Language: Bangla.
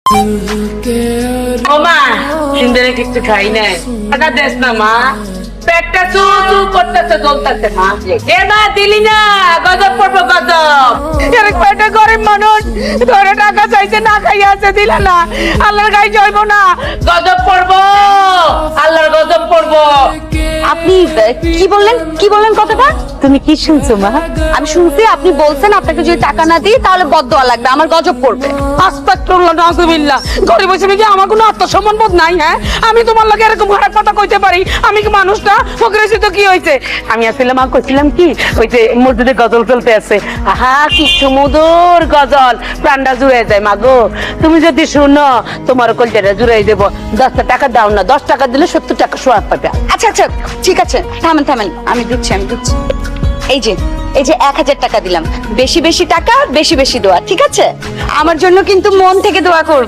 ও মা সিন্দুরে কিছু খাই নাই টাকা দেস না মা পেটটা চু চু করতেছে জ্বলতেছে মা এ মা দিলি না গজব পড়বো গজব এর পেটে গরিব মানুষ ধরে টাকা চাইছে না খাইয়া আছে দিল না আল্লাহর গায়ে যাইবো না গজব পড়বো আল্লাহর গজব পড়বো। আপনি কি বললেন কথাটা? তুমি কি শুনছো মা? আমি শুনছি আপনি বলছেন আপনাকে যদি টাকা না দিই তাহলে বদদোয়া লাগবে, আমার গজব পড়বে। আস্তাগফিরুল্লাহ নাউযুবিল্লাহ গরিব হিসেবে কি আমার কোনো আত্মসম্মান বোধ নাই? হ্যাঁ আমি তোমার লাগে এরকম খারাপ কথা কইতে পারি? আমি কি মানুষটা ফকরেছি তো কি হয়েছে? আমি আসলে মা কইছিলাম কি ওই যে মসজিদে গজল চলতে আছে, আহা কি সুমধুর গজল, প্রাণটা জুড়ে যায় মা গো। তুমি যদি শুনো তোমার কলজাটা জুড়ে দেবো। 10 টাকা দাও না, 10 টাকা দিলে 70 টাকা সোয়াব পাবে। আচ্ছা ঠিক আছে, থামেন, আমি দিচ্ছি। এই যে 1000 টাকা দিলাম, বেশি টাকা বেশি দোয়া, ঠিক আছে? আমার জন্য কিন্তু মন থেকে দোয়া করবে।